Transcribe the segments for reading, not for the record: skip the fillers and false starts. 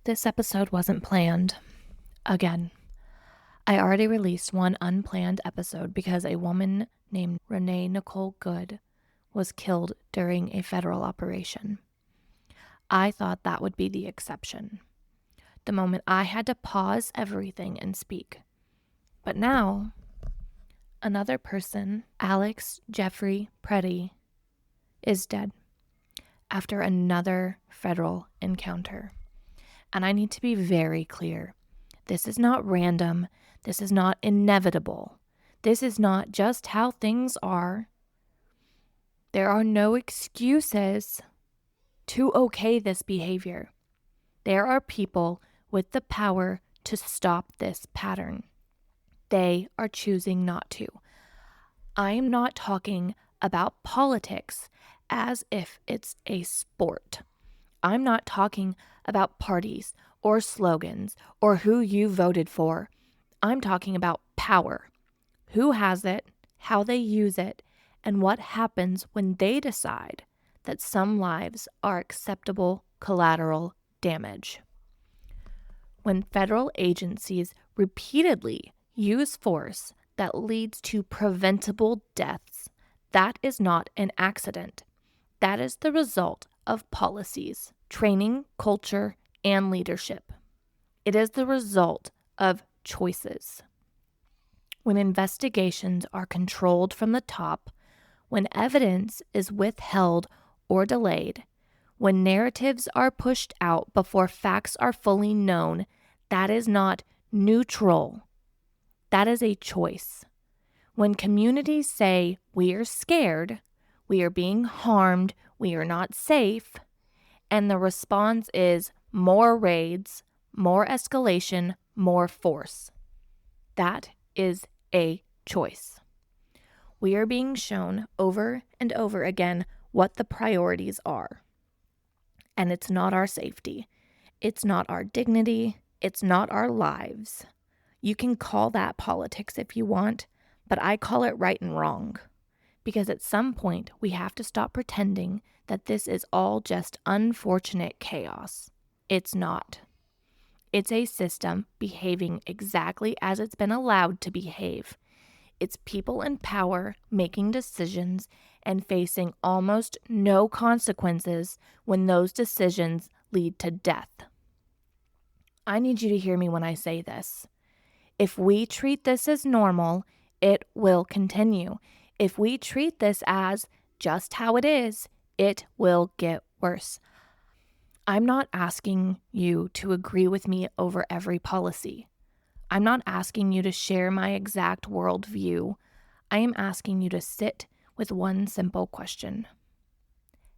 This episode wasn't planned. Again, I already released one unplanned episode because a woman named Renee Good was killed during a federal operation. I thought that would be the exception, the moment I had to pause everything and speak. But now, another person, Alex Pretti, is dead after another federal encounter. And I need to be very clear. This is not random. This is not inevitable. This is not just how things are. There are no excuses to okay this behavior. There are people with the power to stop this pattern. They are choosing not to. I am not talking about politics as if it's a sport. I'm not talking about parties or slogans or who you voted for. I'm talking about power. Who has it, how they use it, and what happens when they decide that some lives are acceptable collateral damage. When federal agencies repeatedly use force that leads to preventable deaths, that is not an accident. That is the result of policies, training, culture, and leadership. It is the result of choices. When investigations are controlled from the top, when evidence is withheld or delayed, when narratives are pushed out before facts are fully known, that is not neutral. That is a choice. When communities say, we are scared, we are being harmed, we are not safe, and the response is more raids, more escalation, more force. That is a choice. We are being shown over and over again what the priorities are. And it's not our safety. It's not our dignity. It's not our lives. You can call that politics if you want, but I call it right and wrong. Because at some point, we have to stop pretending that this is all just unfortunate chaos. It's not. It's a system behaving exactly as it's been allowed to behave. It's people in power making decisions and facing almost no consequences when those decisions lead to death. I need you to hear me when I say this. If we treat this as normal, it will continue. If we treat this as just how it is, it will get worse. I'm not asking you to agree with me over every policy. I'm not asking you to share my exact worldview. I am asking you to sit with one simple question.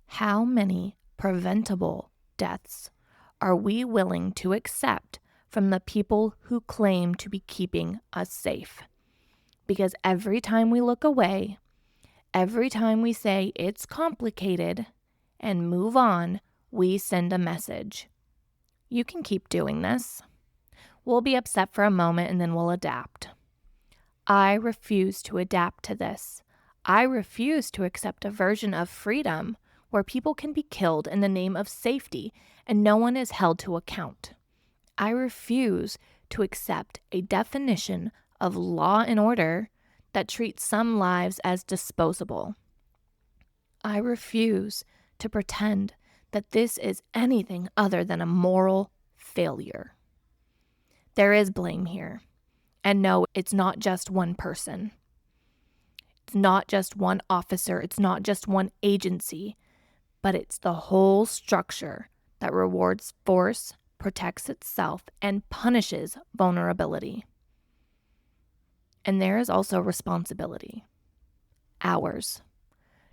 How many preventable deaths are we willing to accept from the people who claim to be keeping us safe? Because every time we look away, every time we say it's complicated and move on, we send a message. You can keep doing this. We'll be upset for a moment and then we'll adapt. I refuse to adapt to this. I refuse to accept a version of freedom where people can be killed in the name of safety and no one is held to account. I refuse to accept a definition of law and order that treats some lives as disposable. I refuse to pretend that this is anything other than a moral failure. There is blame here. And no, it's not just one person. It's not just one officer. It's not just one agency. But it's the whole structure that rewards force, protects itself, and punishes vulnerability. And there is also responsibility. Ours.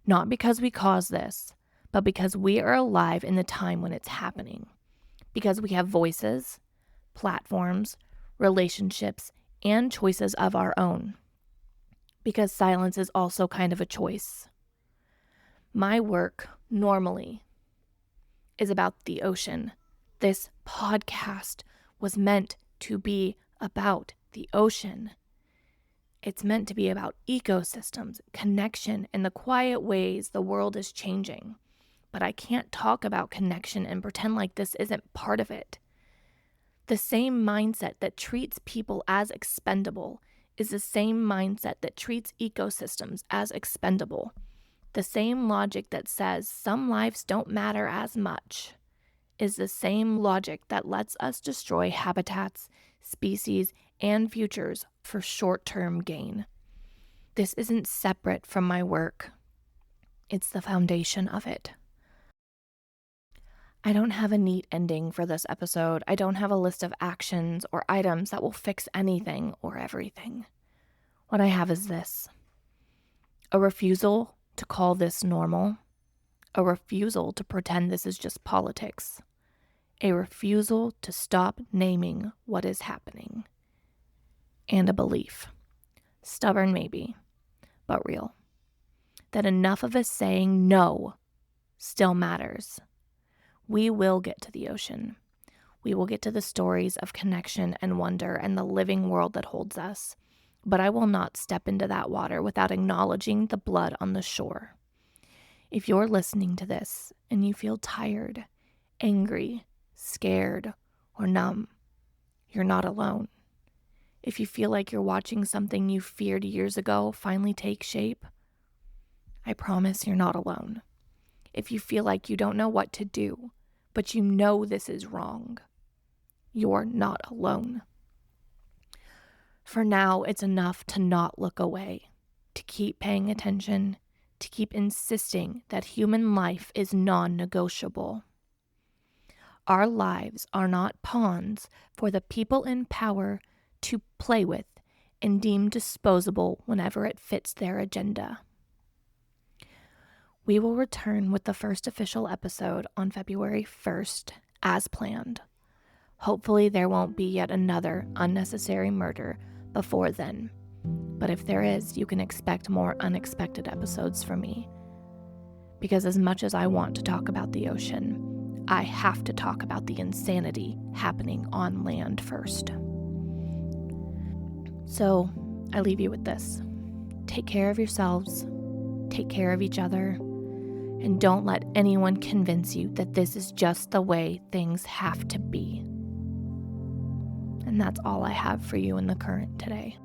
Not because we caused this, but because we are alive in the time when it's happening. Because we have voices, platforms, relationships, and choices of our own. Because silence is also kind of a choice. My work, normally, is about the ocean. This podcast was meant to be about the ocean. It's meant to be about ecosystems, connection, and the quiet ways the world is changing. But I can't talk about connection and pretend like this isn't part of it. The same mindset that treats people as expendable is the same mindset that treats ecosystems as expendable. The same logic that says some lives don't matter as much is the same logic that lets us destroy habitats, species, and futures for short-term gain. This isn't separate from my work. It's the foundation of it. I don't have a neat ending for this episode. I don't have a list of actions or items that will fix anything or everything. What I have is this: a refusal to call this normal, a refusal to pretend this is just politics, a refusal to stop naming what is happening, and a belief, stubborn maybe, but real, that enough of us saying no still matters. We will get to the ocean. We will get to the stories of connection and wonder and the living world that holds us. But I will not step into that water without acknowledging the blood on the shore. If you're listening to this and you feel tired, angry, scared, or numb, you're not alone. If you feel like you're watching something you feared years ago finally take shape, I promise you're not alone. If you feel like you don't know what to do, but you know this is wrong, you're not alone. For now, it's enough to not look away, to keep paying attention, to keep insisting that human life is non-negotiable. Our lives are not pawns for the people in power to play with and deem disposable whenever it fits their agenda. We will return with the first official episode on February 1st, as planned. Hopefully there won't be yet another unnecessary murder before then. But if there is, you can expect more unexpected episodes from me. Because as much as I want to talk about the ocean, I have to talk about the insanity happening on land first. So, I leave you with this. Take care of yourselves, take care of each other, and don't let anyone convince you that this is just the way things have to be. And that's all I have for you in the current today.